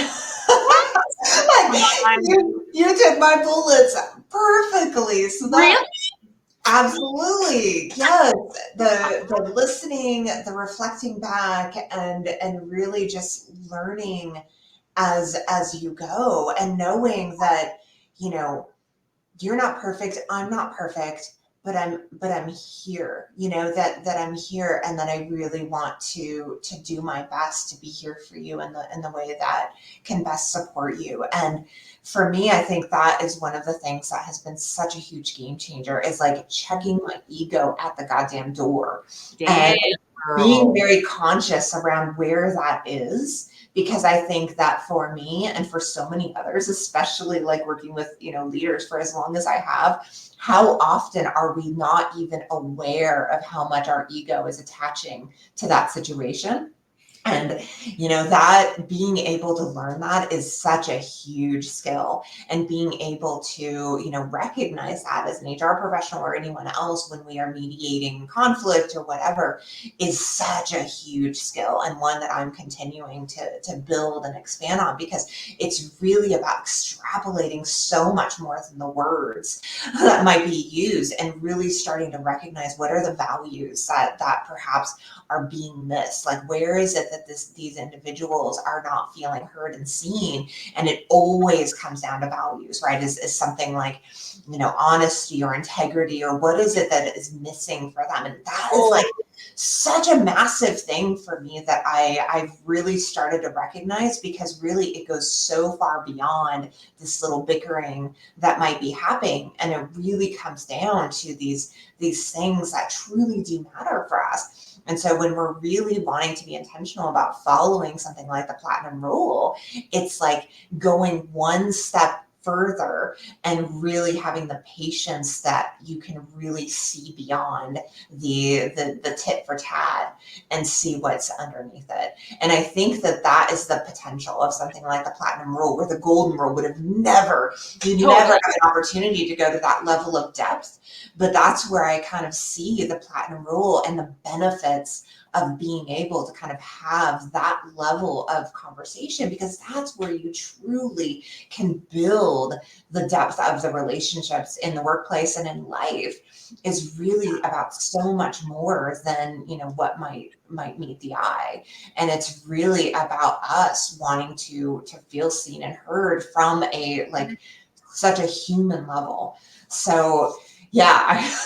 you took my bullets perfectly. So that, really? Absolutely. Yes. The listening, the reflecting back, and really just learning as you go, and knowing that, you know, you're not perfect, I'm not perfect, but I'm here, you know, that I'm here, and that I really want to do my best to be here for you in the way that can best support you. And for me, I think that is one of the things that has been such a huge game changer, is like checking my ego at the goddamn door. Damn, and being very conscious around where that is. Because I think that for me and for so many others, especially like working with, you know, leaders for as long as I have, how often are we not even aware of how much our ego is attaching to that situation? And, you know, that being able to learn that is such a huge skill, and being able to, you know, recognize that as an HR professional or anyone else when we are mediating conflict or whatever is such a huge skill, and one that I'm continuing to build and expand on, because it's really about extrapolating so much more than the words that might be used, and really starting to recognize what are the values that perhaps are being missed. Like, where is it that these individuals are not feeling heard and seen? And it always comes down to values, right? Is something like, you know, honesty or integrity, or what is it that is missing for them? And that is like such a massive thing for me that I've really started to recognize, because really it goes so far beyond this little bickering that might be happening. And it really comes down to these things that truly do matter for us. And so when we're really wanting to be intentional about following something like the Platinum Rule, it's like going one step further and really having the patience that you can really see beyond the tit for tat and see what's underneath it. And I think that is the potential of something like the Platinum Rule, where the Golden Rule would have never had an opportunity to go to that level of depth. But that's where I kind of see the Platinum Rule and the benefits of being able to kind of have that level of conversation, because that's where you truly can build the depth of the relationships in the workplace and in life, is really about so much more than, you know, what might meet the eye. And it's really about us wanting to feel seen and heard from a like such a human level. So yeah,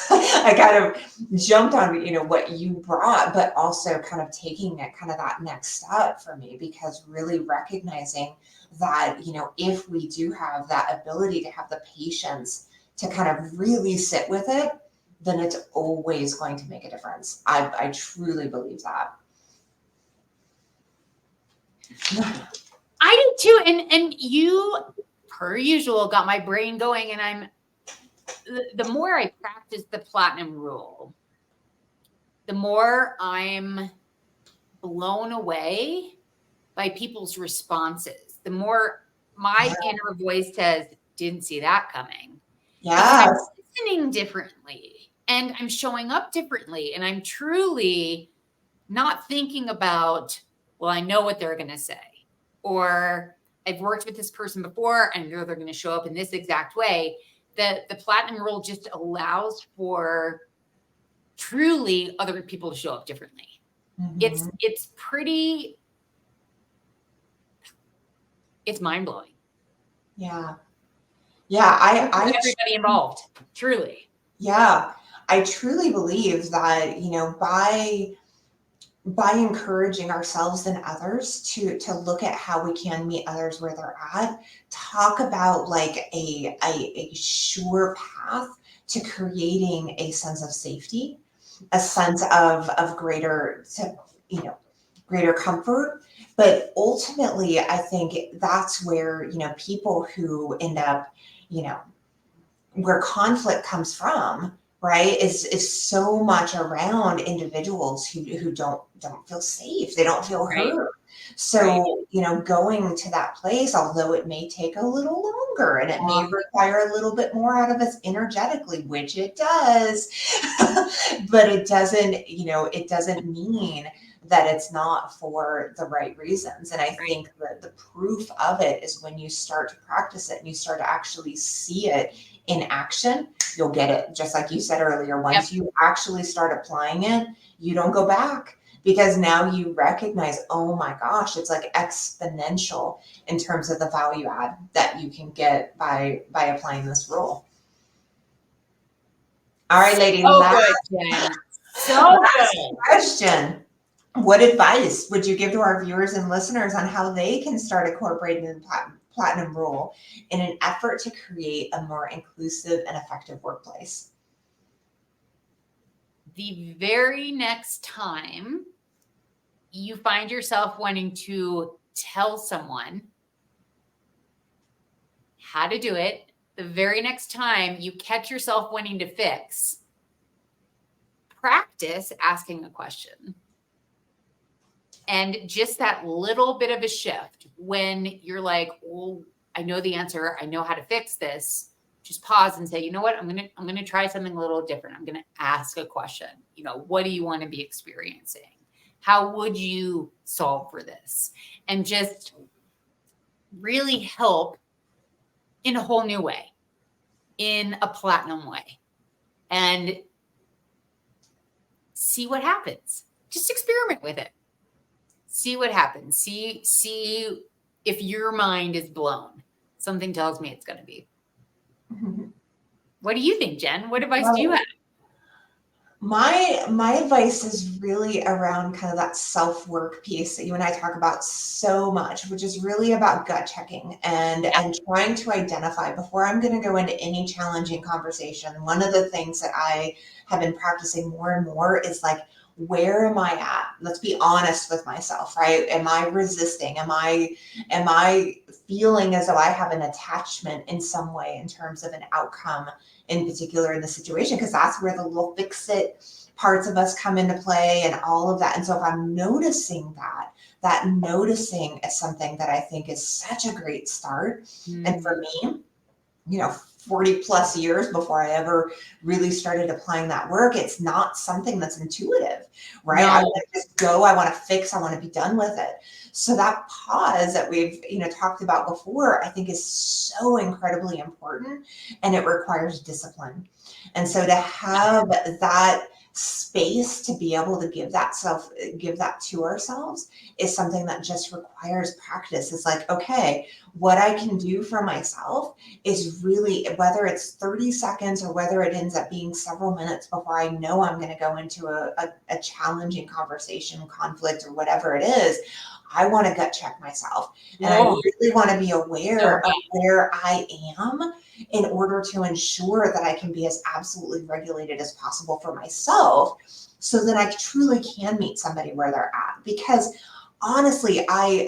I kind of jumped on, you know, what you brought, but also kind of taking it kind of that next step for me, because really recognizing that, you know, if we do have that ability to have the patience to kind of really sit with it, then it's always going to make a difference. I truly believe that. I do too. And you, per usual, got my brain going, and the more I practice the Platinum Rule, the more I'm blown away by people's responses. The more my inner voice says, didn't see that coming. Yeah. I'm listening differently, and I'm showing up differently, and I'm truly not thinking about, well, I know what they're going to say, or I've worked with this person before and they're going to show up in this exact way. The Platinum Rule just allows for truly other people to show up differently. Mm-hmm. It's mind-blowing. Yeah. I everybody involved, truly. Yeah. I truly believe that, you know, by encouraging ourselves and others to look at how we can meet others where they're at, talk about like a sure path to creating a sense of safety, a sense of greater, you know, greater comfort. But ultimately, I think that's where, you know, people who end up, you know, where conflict comes from, right, is so much around individuals who don't feel safe. They don't feel heard. So, going to that place, although it may take a little longer and it may require a little bit more out of us energetically, which it does, but it doesn't mean that it's not for the right reasons. And I think that the proof of it is when you start to practice it and you start to actually see it in action, you'll get it. Just like you said earlier, once you actually start applying it, you don't go back, because now you recognize, oh my gosh, it's like exponential in terms of the value add that you can get by applying this rule. All right, lady. So good. Question. What advice would you give to our viewers and listeners on how they can start incorporating the platinum rule in an effort to create a more inclusive and effective workplace? The very next time you find yourself wanting to tell someone how to do it, the very next time you catch yourself wanting to fix, practice asking a question. And just that little bit of a shift when you're like, well, I know the answer, I know how to fix this. Just pause and say, you know what, I'm gonna try something a little different. I'm gonna ask a question. What do you want to be experiencing? How would you solve for this? And just really help in a whole new way, in a platinum way, and see what happens. Just experiment with it. See what happens. See if your mind is blown. Something tells me it's going to be. What do you think, Jen? What advice do you have? My advice is really around kind of that self-work piece that you and I talk about so much, which is really about gut checking and trying to identify before I'm going to go into any challenging conversation. One of the things that I have been practicing more and more is like, where am I at? Let's be honest with myself, right? Am I resisting? Am I feeling as though I have an attachment in some way in terms of an outcome in particular in the situation? Because that's where the little fix it parts of us come into play and all of that. And so if I'm noticing that noticing is something that I think is such a great start. And for me, 40 plus years before I ever really started applying that work, it's not something that's intuitive, right? No. I want to just go, I want to fix, I want to be done with it. So that pause that we've, talked about before, I think is so incredibly important, and it requires discipline. And so to have that space to be able to give that to ourselves is something that just requires practice. It's like, okay, what I can do for myself is really, whether it's 30 seconds or whether it ends up being several minutes before I know I'm going to go into a challenging conversation, conflict, or whatever it is, I want to gut check myself. And I really want to be aware of where I am in order to ensure that I can be as absolutely regulated as possible for myself, so that I truly can meet somebody where they're at. Because honestly, I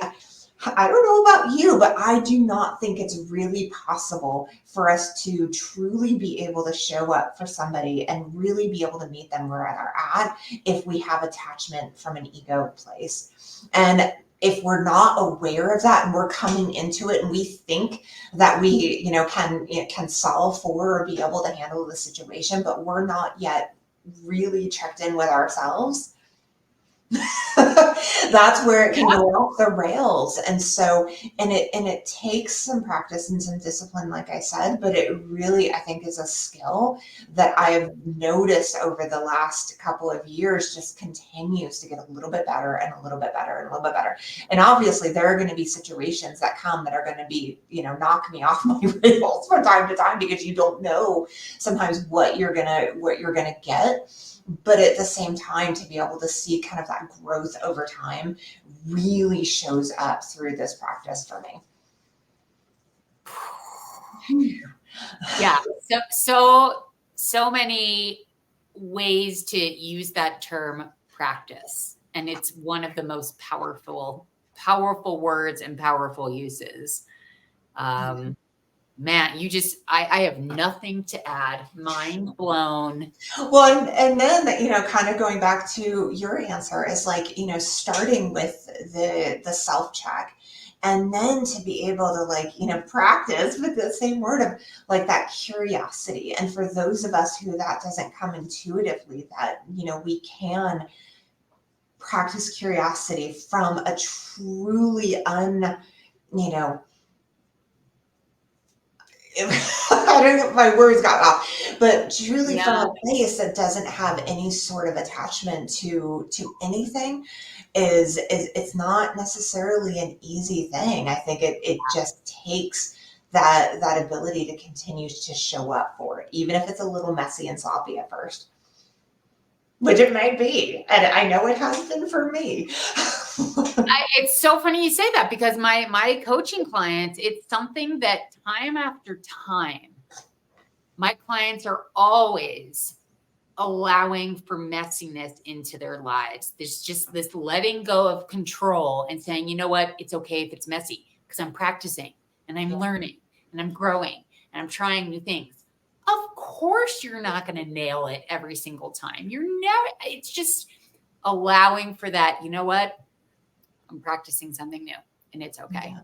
don't know about you, but I do not think it's really possible for us to truly be able to show up for somebody and really be able to meet them where they're at if we have attachment from an ego place. And if we're not aware of that and we're coming into it and we think that we, can solve for or be able to handle the situation, but we're not yet really checked in with ourselves, that's where it can go off the rails. And so, and it takes some practice and some discipline, like I said, but it really, I think, is a skill that I have noticed over the last couple of years just continues to get a little bit better and a little bit better and a little bit better. And obviously there are going to be situations that come that are going to be, knock me off my rails from time to time, because you don't know sometimes what you're going to get. But at the same time, to be able to see kind of that growth over time really shows up through this practice for me. Yeah. So many ways to use that term practice. And it's one of the most powerful words and powerful uses. man, I have nothing to add. Mind blown. Well, and then, kind of going back to your answer is like, starting with the self check, and then to be able to like, practice with the same word of like that curiosity. And for those of us who that doesn't come intuitively, that, we can practice curiosity from a truly you know, I don't know, my words got off, but truly from a place that doesn't have any sort of attachment to anything is it's not necessarily an easy thing. I think it just takes that ability to continue to show up for it, even if it's a little messy and sloppy at first, which it might be, and I know it has been for me. It's so funny you say that, because my coaching clients, it's something that time after time, my clients are always allowing for messiness into their lives. There's just this letting go of control and saying, you know what, it's okay if it's messy, because I'm practicing and I'm learning and I'm growing and I'm trying new things. Of course, you're not going to nail it every single time. It's just allowing for that. You know what? I'm practicing something new and it's okay.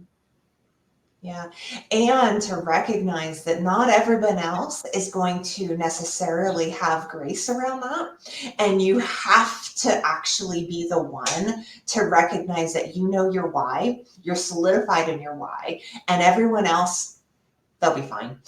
Yeah. And to recognize that not everyone else is going to necessarily have grace around that. And you have to actually be the one to recognize that your why, you're solidified in your why, and everyone else, they'll be fine.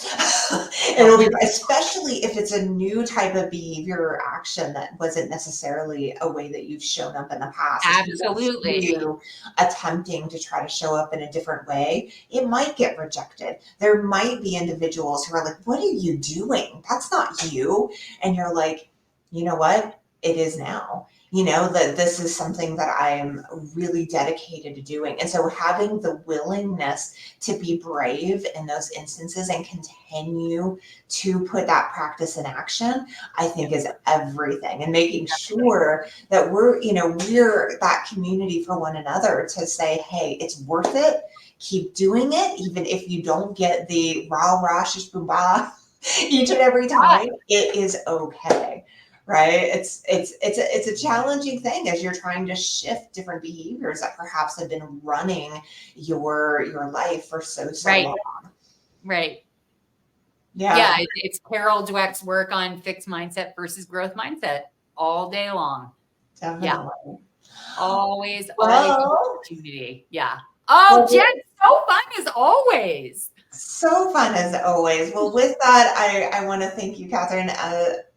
It'll be, especially if it's a new type of behavior or action that wasn't necessarily a way that you've shown up in the past. Absolutely. You attempting to try to show up in a different way, it might get rejected. There might be individuals who are like, what are you doing? That's not you. And you're like, you know what? It is now. That this is something that I'm really dedicated to doing. And so having the willingness to be brave in those instances and continue to put that practice in action, I think is everything. And making sure that we're that community for one another to say, hey, it's worth it. Keep doing it. Even if you don't get the rah, rah, shish, boom, bah each and every time, it is okay. Right? It's a challenging thing as you're trying to shift different behaviors that perhaps have been running your life for so long. Right. Yeah. It's Carol Dweck's work on fixed mindset versus growth mindset all day long. Definitely. Yeah. Always opportunity. Yeah. Oh, Jen, so fun as always. So fun as always. Well, with that, I want to thank you, Katherine.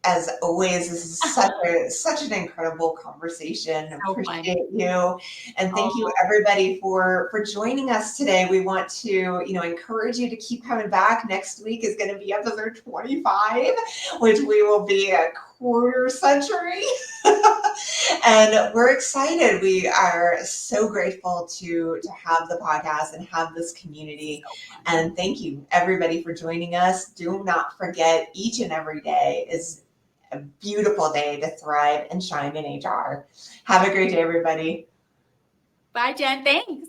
As always, this is such an incredible conversation. So Appreciate you, and thank you everybody for joining us today. We want to encourage you to keep coming back. Next week is going to be episode 25, which we will be a quarter century. And we're excited. We are so grateful to have the podcast and have this community. And thank you everybody for joining us. Do not forget, each and every day is a beautiful day to thrive and shine in HR. Have a great day, everybody. Bye, Jen. Thanks.